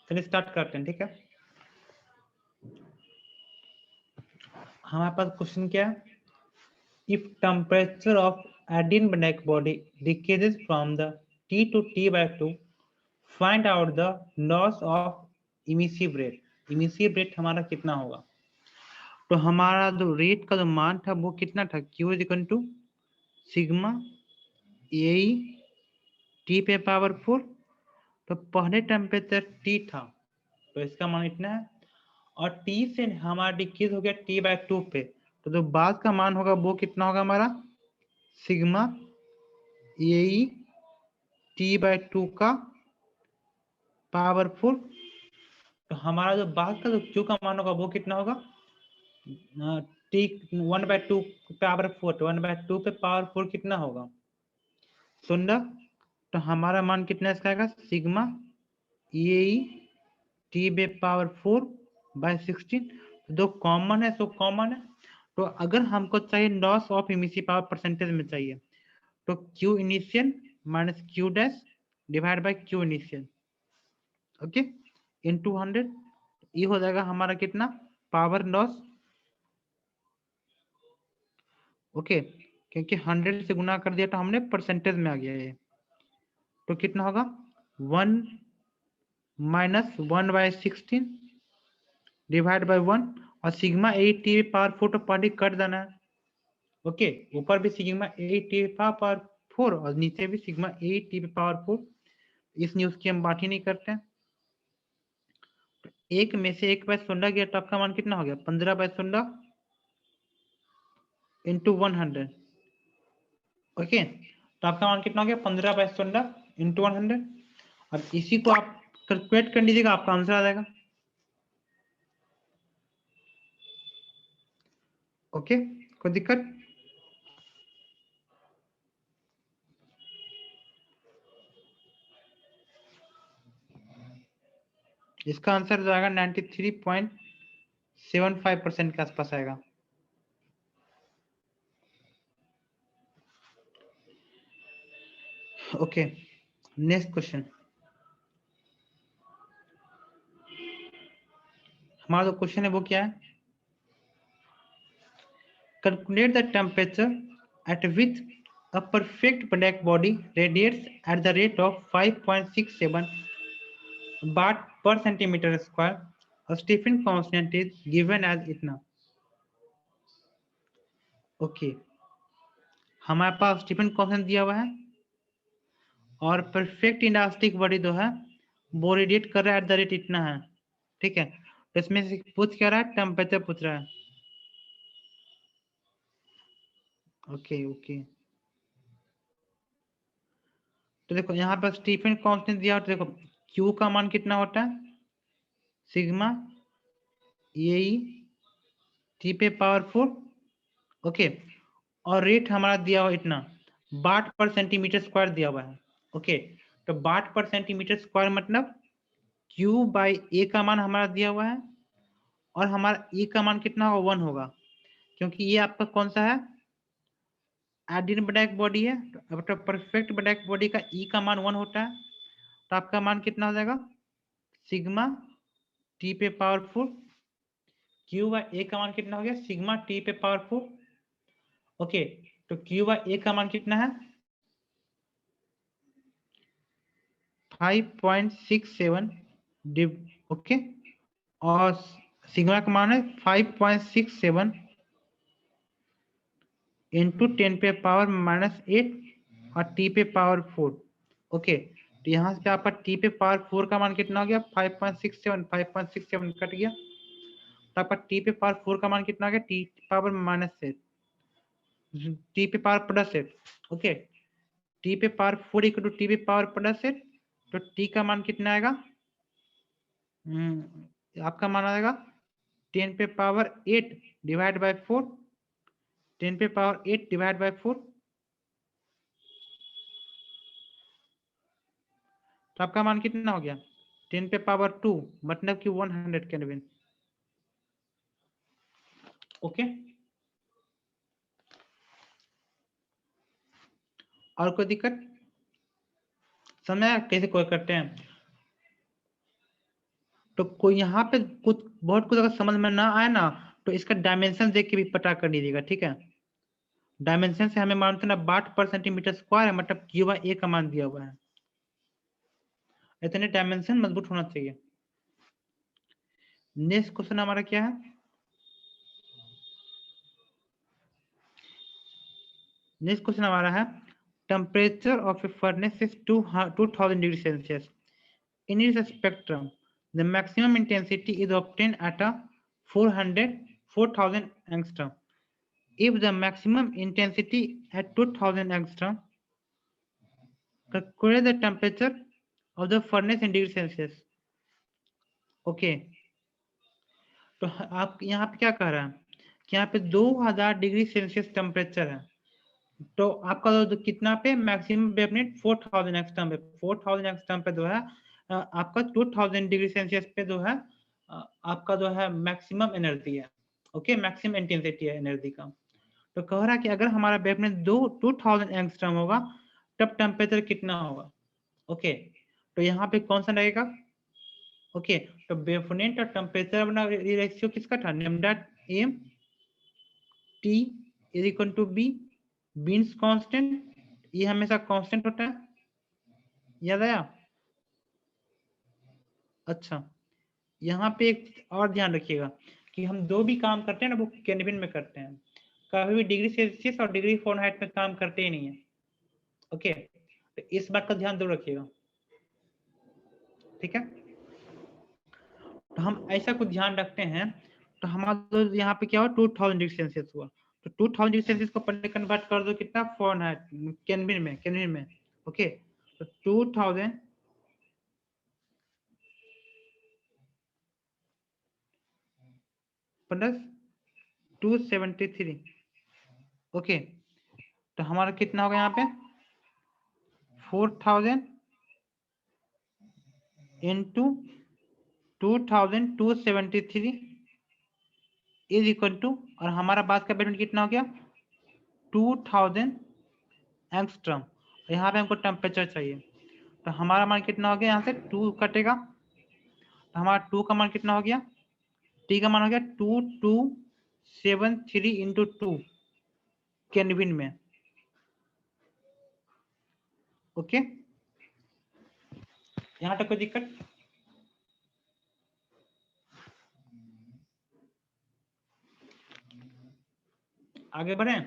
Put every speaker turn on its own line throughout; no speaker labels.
चलिए स्टार्ट करते हैं, ठीक है। हमारे पास क्वेश्चन क्या है, if temperature of adiabatic body decreases from the T to T/2, find out the loss of emissive rate. Emissive rate हमारा कितना होगा? तो हमारा जो रेट का जो मान था वो कितना था, Q is equal to sigma A T पे पावर 4। तो पहले टेम्परेचर T था तो इसका मान इतना है, और T से हमारा डिक्रीज हो गया T/2 पे, तो जो बाद का मान होगा वो कितना होगा हमारा, सिग्मा ए T/2 का पावर 4। तो हमारा जो बाद का जो Q का मान होगा वो कितना होगा, T 1/2 पावर 4, 1/2 पे पावर 4 कितना होगा, 16। तो हमारा मान कितना इसका आएगा, सिग्मा ए टी बे पावर 4/16। दो कॉमन है, सो कॉमन है। तो अगर हमको चाहिए loss of emissive power percentage में चाहिए, तो Q initial minus Q dash divide by Q initial, okay, into 100। ये हो जाएगा हमारा कितना, पावर लॉस, ओके, क्योंकि 100 से गुना कर दिया तो हमने परसेंटेज में आ गया ये। तो कितना होगा, 1 माइनस 1/16 डिवाइड बाय 1, और सिग्मा ए टी पावर 4 तो पहले कट देना है, ओके। ऊपर भी सिग्मा ए टी पावर 4 और नीचे भी सिग्मा ए टी पावर 4, इस न्यूज की हम बात ही नहीं करते हैं। तो एक में से 1/16 गया तो आपका मान कितना हो गया, 15/16 इंटू 100, ओके। तो आपका मान कितना हो गया, 15/16 इंटू 100। अब इसी को आप कैलकुलेट कर लीजिएगा, आपका आंसर आ जाएगा, ओके। कोई दिक्कत? इसका आंसर जो आएगा 93.75% के आसपास आएगा। Okay, next question. हमारा जो क्वेश्चन है वो क्या है, calculate the temperature at which a perfect black body radiates at the rate of 5.67 बार per centimetre square, Stefan constant is given as इतना, ओके। हमारे पास स्टीफन कांस्टेंट दिया हुआ है और परफेक्ट इलास्टिक बॉडी जो है वो रेडिएट कर रहा है एट द रेट इतना है, ठीक है। तो इसमें से पूछ क्या रहा है, टेम्परेचर पूछ रहा है, ओके ओके। तो देखो यहाँ पर स्टीफन कांस्टेंट दिया, तो देखो क्यू का मान कितना होता है, सिग्मा ए टी पे पावर 4, ओके। और रेट हमारा दिया हुआ इतना, वाट पर सेंटीमीटर स्क्वायर दिया हुआ है, ओके। तो वाट पर सेंटीमीटर स्क्वायर मतलब क्यू बाई ए का मान हमारा दिया हुआ है, और हमारा ए का मान कितना होगा, 1 होगा, क्योंकि ये आपका कौन सा है, एडिनोबैटिक बॉडी है। तो परफेक्ट ब्लैक बॉडी का ई का मान 1 होता है, तो आपका मान कितना हो जाएगा, सिग्मा टी पे पावर 4, क्यू बाई ए का मान कितना हो गया, सिग्मा टी पे पावर 4, ओके। तो क्यू बाई ए का मान कितना है, 5.67, ओके। और सिग्मा का मान है 5.67 इंटू 10 पे पावर -8 और टी पे पावर 4, ओके। तो यहाँ से आपका टी पे पावर 4 का मान कितना हो गया, 5.67 कट गया, तो आपका टी पे पावर 4 का मान कितना हो गया, टी पावर -8 टी पे पावर +8, ओके। टी पे पावर 4 इक्वल टू टी पे पावर +8, तो टी का मान कितना आएगा, आपका मान आएगा 10 पे पावर 8 डिवाइड बाय 4, 10 पे पावर 8 डिवाइड बाय 4, तो आपका मान कितना हो गया, 10 पे पावर 2 मतलब कि 100 केल्विन, ओके। और कोई दिक्कत, समझ कैसे कोई करते हैं? तो कोई यहाँ पे कुछ अगर समझ में ना आए ना तो इसका डायमेंशन देख के भी पता कर लीजिएगा, ठीक है। डायमेंशन से हमें मालूम ना 8/सेंटीमीटर है, मतलब क्यूबा ए का मान दिया हुआ है। इतने डायमेंशन मजबूत होना चाहिए। नेक्स्ट क्वेश्चन हमारा क्या है? नेक्स्ट क्वेश्चन हमारा है temperature of A furnace is 2000 degree Celsius. In its spectrum, the maximum intensity is obtained at a 4,000 angstrom. If the maximum intensity at 2,000 angstrom, calculate the temperature of the furnace in degree Celsius. Okay. तो आप यहाँ पे क्या कह रहा है कि यहाँ पे 2000 डिग्री सेल्सियस टेम्परेचर है, तो आपका तो कितना पे मैक्सिमम डेफिनेट 4000 एंगस्ट्रॉम पे, 4000 एंगस्ट्रॉम पे जो है आपका 2000 डिग्री सेल्सियस पे जो है आपका जो है मैक्सिमम एनर्जी है। ओके, मैक्सिमम इंटेंसिटी है एनर्जी का। तो कह रहा है कि अगर हमारा डेफिनेट 2000 एंगस्ट्रॉम होगा तब टेम्परेचर कितना होगा। ओके, तो यहाँ पे कौन सा रहेगा? ओके, तो डेफिनेट और टेम्परेचर अपना रेशियो किसका था? Lambda M T is equal to B, Wien's constant, ये हमेशा कांस्टेंट होता है, याद आया? अच्छा, यहाँ पे एक और ध्यान रखिएगा कि हम जो भी काम करते हैं ना वो केल्विन में करते हैं, कभी भी डिग्री सेल्सियस और डिग्री फ़ारेनहाइट में काम करते ही नहीं है। ओके, तो इस बात का ध्यान जरूर रखिएगा, ठीक है। तो हम ऐसा कुछ ध्यान रखते हैं, तो हमारा यहाँ पे क्या हुआ 2000 डिग्री सेल्सियस हुआ, तो 2000 डिग्री सेल्सियस को पहले कन्वर्ट कर दो कितना फ़ारेनहाइट केल्विन में। ओके, तो 2000 प्लस 273। ओके, तो हमारा कितना होगा यहाँ पे 4000 इंटू 2273 इज इक्वल टू, और हमारा बात का बेटन कितना हो गया 2000 एंगस्ट्रॉम। यहाँ पे हमको टेम्परेचर चाहिए, तो हमारा मान कितना हो गया, यहाँ से 2 कटेगा, तो हमारा 2 का मान कितना हो गया, टी का मान हो गया 2273 इंटू 2 केल्विन में। ओके, यहाँ तक कोई दिक्कत? आगे बढ़े?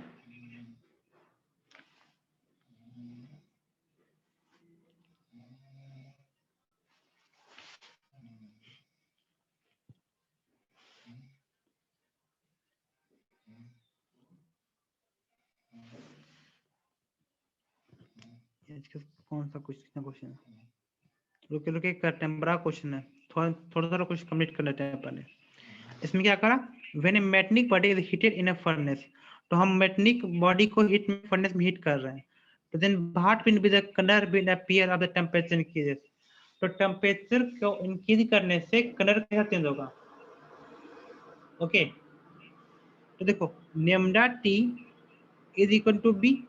कौन सा क्वेश्चन है? रुके करते हैं, बड़ा क्वेश्चन है, थोड़ा कुछ कंप्लीट कर लेते हैं पहले। इसमें क्या करा, when a metallic body is heated in a furnace, तो हम मेटनिक बॉडी को हीट में फर्नेस में हीट कर रहे हैं, तो then what will be the colour will appear of the temperature increases, तो टेम्परेचर को इंक्रीज करने से कलर कैसा चेंज होगा। ओके, तो देखो lambda T is equal to b,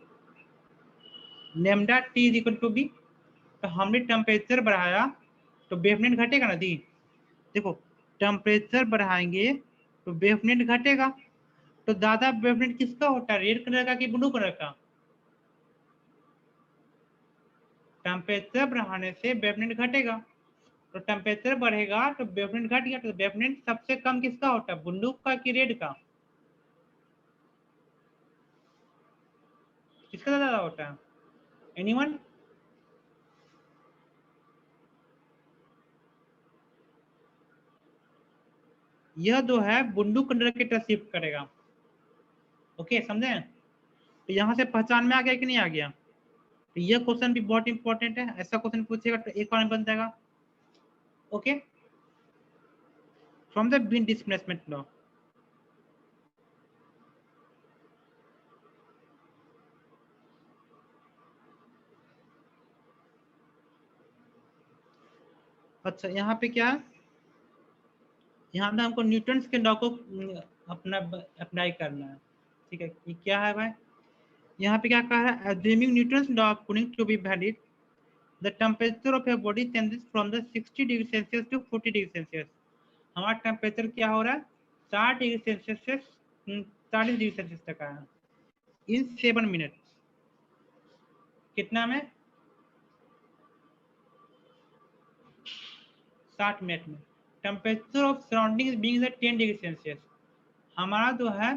lambda T is equal to b, तो हमने टेम्परेचर बढ़ाया तो वेवलेंथ घटेगा ना दी। देखो टेम्परेचर बढ़ाएंगे तो वेवलेंथ घटेगा, तो ज्यादा वेवलेंथ किसका होता है, रेड कलर का कि ब्लू कलर का? टेम्परेचर बढ़ाने से वेवलेंथ घटेगा, तो टेम्परेचर बढ़ेगा तो वेवलेंथ घट गया, तो वेवलेंथ सबसे कम किसका होता है, ब्लू का कि रेड का? किसका ज्यादा होता है, एनीवन? यह जो है ब्लू कलर की तरफ शिफ्ट करेगा। ओके, समझे? तो यहाँ से पहचान में आ गया कि नहीं आ गया? तो यह क्वेश्चन भी बहुत इंपॉर्टेंट है, ऐसा क्वेश्चन पूछेगा तो एक बार बन जाएगा। Okay, from the wind displacement law. अच्छा, यहाँ पे क्या है, यहाँ पे हमको न्यूटन्स के लॉ को अपना अप्लाई करना है, ठीक है। ये क्या है भाई, यहाँ पे क्या कह रहा है, assuming Newton's law proving to be valid, the temperature of a body changes from the 60 degree Celsius to 40 degree Celsius. हमारा टेम्परेचर क्या हो रहा है, 60 डिग्री सेल्सियस से 40 डिग्री सेल्सियस तक आया इन 7 मिनट। कितना में, 60 मिनट में। Temperature of surrounding being 10 degree Celsius, हमारा जो है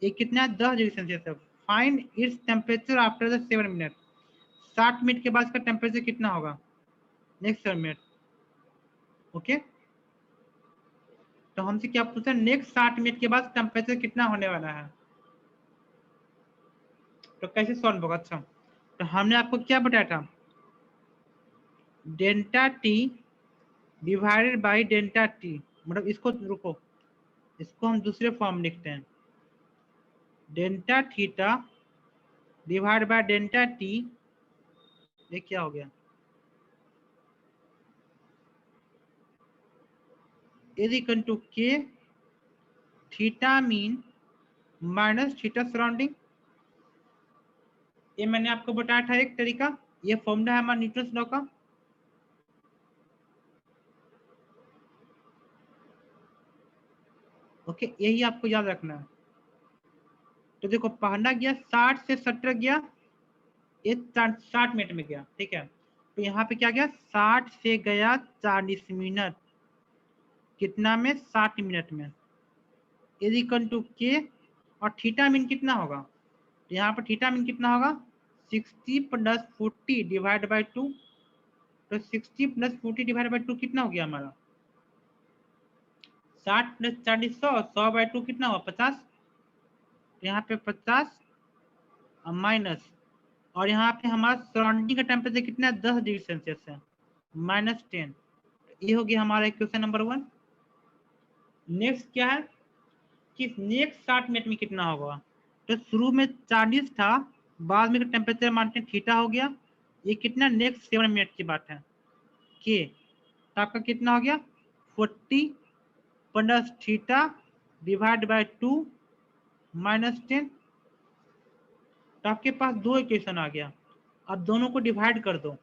ये कितना है, 10 डिग्री सेल्सियस है। Find its temperature after the 7 minute. 60 minute के बाद इसका टेम्परेचर कितना होगा नेक्स्ट 7 मिनट। ओके, तो हमसे क्या पूछा, नेक्स्ट 60 मिनट के बाद टेम्परेचर कितना होने वाला है, तो कैसे सॉल्व होगा। अच्छा, तो हमने आपको क्या बताया था, delta T divided by delta T, मतलब इसको रुको, इसको हम दूसरे फॉर्म लिखते हैं, delta theta divide by delta T, ये क्या हो गया, इज इक्वल टू के theta mean minus theta surrounding. ये मैंने आपको बताया था एक तरीका, ये फॉर्मूला है हमारा न्यूटन्स लॉ का। ओके, यही आपको याद रखना है। तो देखो पहला गया 60 से 70 गया, ये 60 मिनट में गया, ठीक है। तो यहाँ पे क्या गया, 60 से गया 40 मिनट, कितना में, 60 मिनट में, इज इक्वल टू के, और थीटा मीन कितना होगा, तो यहाँ पर थीटा मीन कितना होगा, 60 प्लस 40 डिवाइड बाई 2। तो 60 प्लस 40 डिवाइड बाई 2 कितना हो गया हमारा, 60 प्लस 40 100, 100 बाई 2 कितना हुआ, 50। यहाँ पे 50 माइनस, और यहाँ पे हमारा सराउंडिंग का टेम्परेचर कितना है, 10 डिग्री सेल्सियस है, -10। ये हो गया हमारा इक्वेशन नंबर 1। नेक्स्ट क्या है कि नेक्स्ट 60 मिनट में कितना होगा, तो शुरू में 40 था, बाद में टेम्परेचर मानते हैं थीटा हो गया, ये कितना नेक्स्ट 7 मिनट की बात है, के, तो आपका कितना हो गया, 40 प्लस थीटा डिवाइड बाय 2 -10। तो आपके पास दो इक्वेशन आ गया, अब दोनों को डिवाइड कर दो,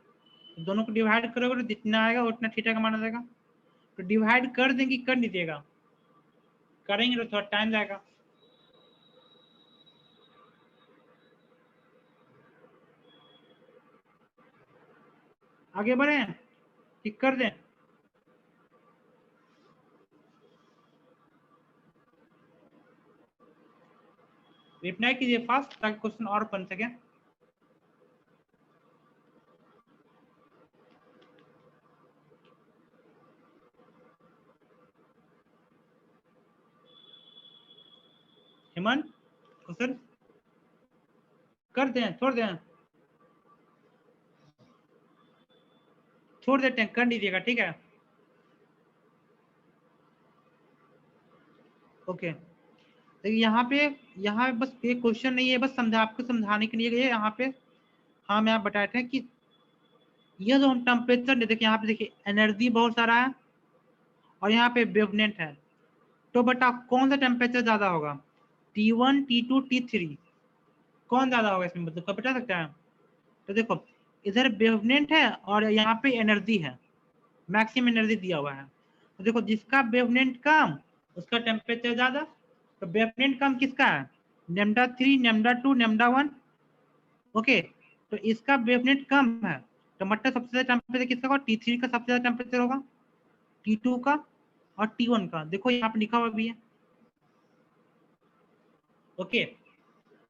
दोनों को डिवाइड करोगे तो जितना आएगा उतना थीटा का माना जाएगा। तो डिवाइड कर देंगे, कर लीजिएगा, करेंगे तो थोड़ा टाइम जाएगा। आगे बढ़े कि कर दें, रिप्लाई कीजिए फास्ट ताकि क्वेश्चन और बन सके। हेमंत, क्वेश्चन कर दें, छोड़ दें, छोड़ देते हैं, कर लीजिएगा, ठीक है। ओके, तो यहाँ पे बस एक क्वेश्चन नहीं है, बस आपको समझाने के लिए यहाँ पे हम यहाँ बताए थे कि ये जो हम टेम्परेचर देखिए, यहाँ पे देखिए एनर्जी बहुत सारा है और यहाँ पे वेवलेंथ है, तो बता कौन सा टेम्परेचर ज्यादा होगा, T1 T2 T3, कौन ज्यादा होगा इसमें, मतलब बता सकता है। तो देखो इधर वेवलेंथ है और यहाँ पे एनर्जी है, मैक्सिमम एनर्जी दिया हुआ है। तो देखो जिसका वेवलेंथ कम उसका टेम्परेचर ज्यादा। तो वेवलेंथ कम किसका है, λ3 λ2 λ1। ओके, तो इसका वेवलेंथ कम है, तो मतलब सबसे ज्यादा टेम्परेचर किसका होगा, T3 का सबसे ज्यादा टेम्परेचर होगा, T2 का और T1 का, देखो यहाँ पे लिखा हुआ भी है। ओके,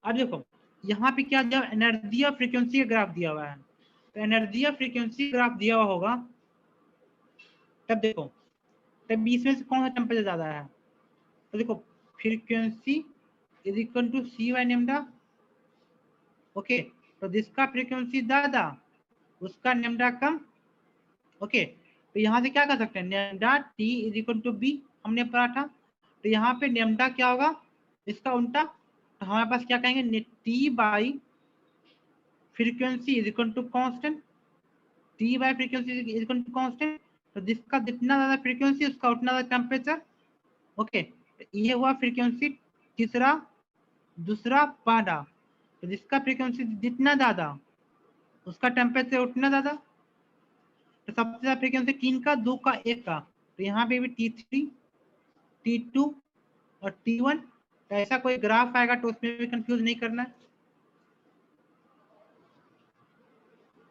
अब देखो यहाँ पे क्या दिया, एनर्जी और फ्रीक्वेंसी का ग्राफ दिया हुआ है। तो एनर्जी और फ्रीक्वेंसी ग्राफ दिया हुआ होगा, तब देखो तब इसमें से कौन सा टेम्परेचर ज्यादा है, तो देखो frequency is equal to C by lambda. Okay, तो जिसका फ्रीक्वेंसी ज्यादा उसका लेमडा कम। ओके, तो यहाँ से क्या कर सकते हैं, lambda T is equal to B, हमने पढ़ा था। तो यहाँ पे लेमडा क्या होगा, इसका उल्टा, तो हमारे पास क्या कहेंगे, T by frequency is equal to constant, T by frequency is equal to constant. तो जिसका जितना ज्यादा फ्रीक्वेंसी उसका उतना ज्यादा टेम्परेचर। ओके, तो ये हुआ फ्रीक्वेंसी तीसरा। दूसरा पहला, तो जिसका फ्रीक्वेंसी जितना ज्यादा उसका टेम्परेचर उतना ज्यादा, तो सबसे ज्यादा फ्रीक्वेंसी 3 का, 2 का, 1 का, तो यहाँ पे भी T3 T2 और T1, तो ऐसा कोई ग्राफ आएगा तो उसमें भी कंफ्यूज नहीं करना है।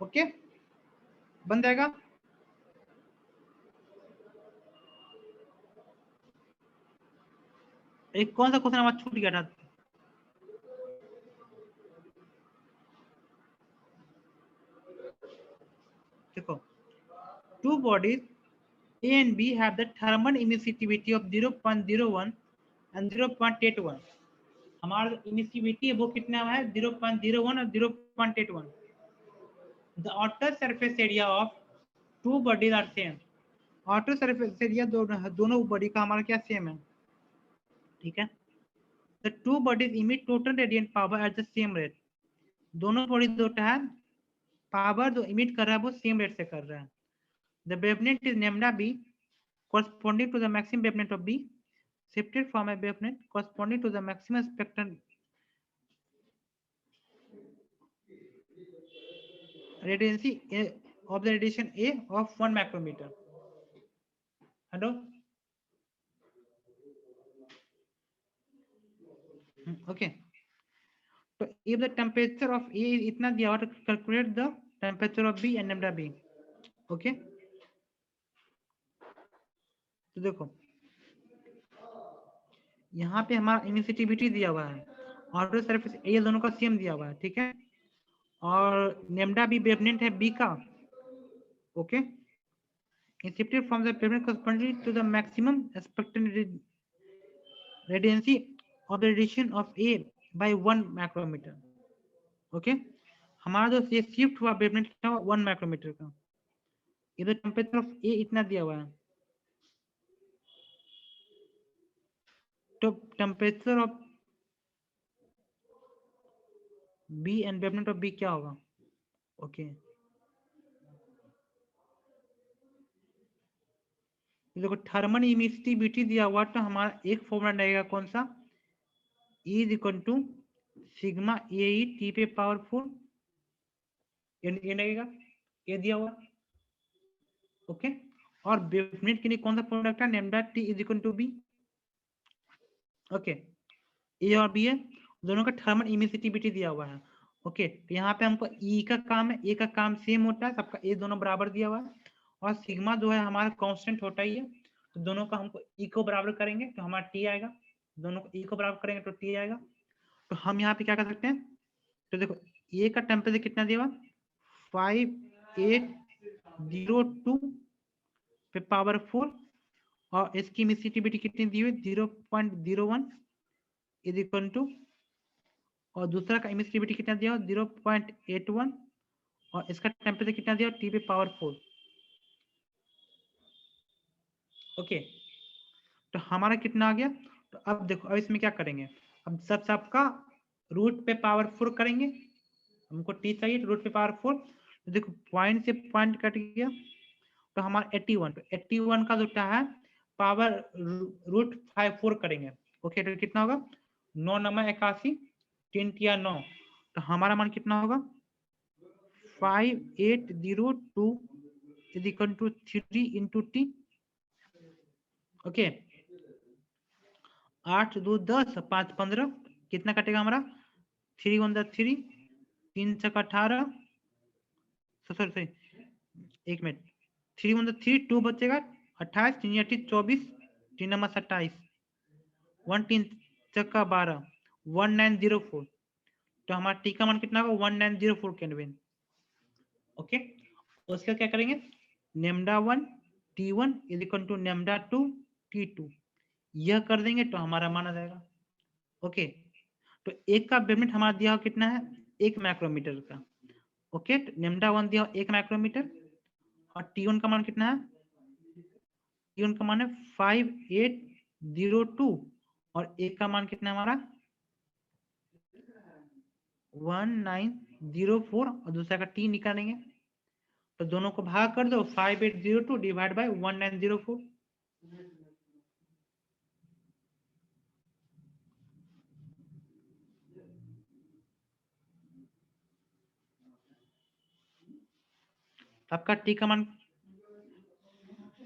ओके, बन जाएगा। एक कौन सा क्वेश्चन हमारा छूट गया था? देखो, two bodies A and B have the thermal emissivity of 0.01 and 0.81. हमारा emissivity है वो कितना है? 0.01 और 0.81. The outer surface area of two bodies are same. outer surface area दोनों बॉडी का हमारा क्या सेम है, ठीक है। The two bodies emit total radiant power at the same rate. दोनों बॉडी जो है पावर जो इमिट कर रहा है वो सेम रेट से कर रहा है। The wavelength is lambda b corresponding to the maximum wavelength of B shifted from a wavelength corresponding to the maximum spectral radiancy of the radiation A of 1 micrometer. Hello? Okay. So if the temperature of A is इतना दिया हुआ, to calculate the temperature of B and lambda B. Okay. तो देखो यहाँ पे हमारा इमिसिटिविटी दिया हुआ है, आउटर सरफेस एरिया दोनों का सेम दिया हुआ है, ठीक है। और लैम्डा भी वेवलेंथ है बी का, okay. shifted from the wavelength corresponding to the maximum spectral radiancy of the radiation of A by 1 micrometer. Okay, हमारा जो ये शिफ्ट हुआ वेवलेंथ था 1 माइक्रोमीटर का। इधर टेम्परेचर ऑफ ए इतना दिया हुआ है, तो temperature of B and wavelength of B क्या होगा? ओके, देखो थर्मल इमिसिविटी दिया हुआ, तो हमारा एक फॉर्मूला रहेगा कौन सा? E is equal to sigma A E T पे पावर 4, ये लगेगा, ये दिया हुआ, ओके। और वेवलेंथ के लिए कौन सा फॉर्मूला रखता है? Lambda T is equal to b, okay. A और बी है, दोनों का थर्मल इमिसिविटी दिया हुआ है, ओके। तो यहाँ पे हमको ई का काम है, ए का काम सेम होता है, सबका ए दोनों बराबर दिया हुआ है, और सिग्मा जो है हमारा कांस्टेंट होता ही है, तो दोनों का हमको ई को बराबर करेंगे तो हमारा टी आएगा, दोनों को ई को बराबर करेंगे तो टी आएगा। तो हम यहाँ पे क्या कर सकते हैं? तो देखो ए का टेम्परेचर कितना दिया हुआ? 5802 पे पावर 4, और इसकी इमिसिविटी कितनी दी हुई? 0.01 इज इक्वल टू, और दूसरा का इमिसिविटी कितना दिया? 0.81, और इसका टेम्परेचर कितना दिया? टी पे पावर 4, ओके। तो हमारा कितना आ गया? तो अब देखो, अब इसमें क्या करेंगे? अब सबका रूट पे पावर 4 करेंगे, हमको टी चाहिए तो रूट पे पावर 4, तो देखो पॉइंट से पॉइंट कट गया, तो हमारा 81, तो 81 का जो है पावर रूट 4 करेंगे, ओके। तो कितना होगा? 9 नंबर 81, 10 या 9, तो हमारा मान कितना होगा? 5802 is equal to 3 into T, okay. 8 2 10 5 15, कितना कटेगा हमारा? 3 1 3, 3 6 18, सॉरी एक मिनट, 3 1 3, 2 बचेगा 28, 3 28 24, 3 नंबर 27, 1 3 चक्का 12, 1904, तो हमारा टी का मान कितना होगा? 1904 केल्विन, ओके। उसका क्या करेंगे? Lambda 1 T1 is equal to lambda 2 T2, यह कर देंगे तो हमारा मान आ जाएगा, ओके। तो एक का वेवलेंथ हमारा दिया हो कितना है? 1 माइक्रोमीटर का, ओके। तो लैम्डा 1 दिया हो 1 माइक्रोमीटर, और T1 का मान कितना है? T1 का मान है 5802, और एक का मान कितना है हमारा? 1904, और दूसरा का टी निकालेंगे, तो दोनों को भाग कर दो, 5802 डिवाइड बाय 1904, आपका टी का मान,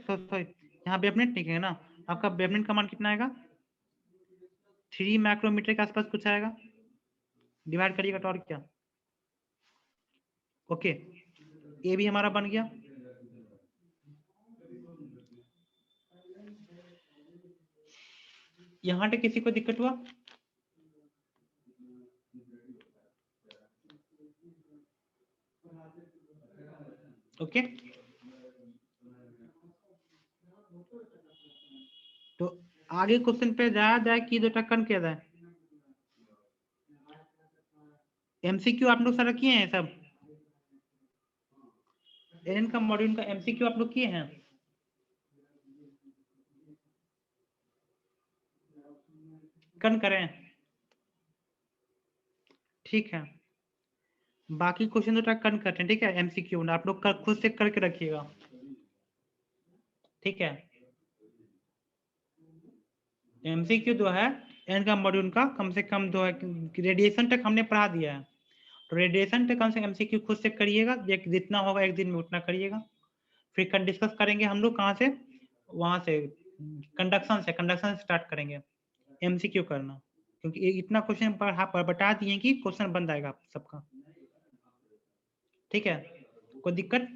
सॉरी यहाँ वेवलेंथ लिखेंगे ना, आपका वेवलेंथ का मान कितना आएगा, 3 माइक्रोमीटर के आसपास कुछ आएगा, डिवाइड करिएगा तो और क्या। ओके, ये भी हमारा बन गया। यहाँ तक किसी को दिक्कत हुआ? ओके, तो आगे क्वेश्चन पे जाया जाए कि जो टक्कन किया जाए। एमसीक्यू आप लोग सारा किए हैं सब, एन का मॉड्यूल का एमसीक्यू आप लोग किए हैं? कन करें, ठीक है। बाकी क्वेश्चन तो कन करते हैं, ठीक है। एमसीक्यू ना आप लोग खुद से करके रखिएगा, ठीक है। एमसीक्यू जो है एन का मॉड्यूल का कम से कम जो है रेडिएशन तक हमने पढ़ा दिया है, तो रेडिएशन तक कम से एमसीक्यू खुद से करिएगा, जितना होगा एक दिन में उतना करिएगा। फिर डिस्कस करेंगे हम लोग कहाँ से, वहां से कंडक्शन से स्टार्ट करेंगे एमसीक्यू करना, क्योंकि इतना क्वेश्चन बता दिए कि क्वेश्चन बन जाएगा सबका, ठीक है। कोई दिक्कत?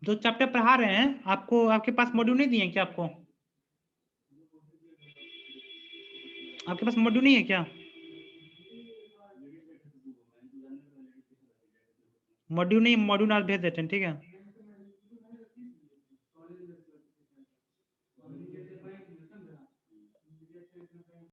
जो चैप्टर पढ़ा रहे हैं आपको, आपके पास मॉड्यूल नहीं दिए क्या आपको? आपके पास मॉड्यूल नहीं है क्या? मॉड्यूल नहीं, मॉड्यूल आज भेज देते हैं, ठीक है।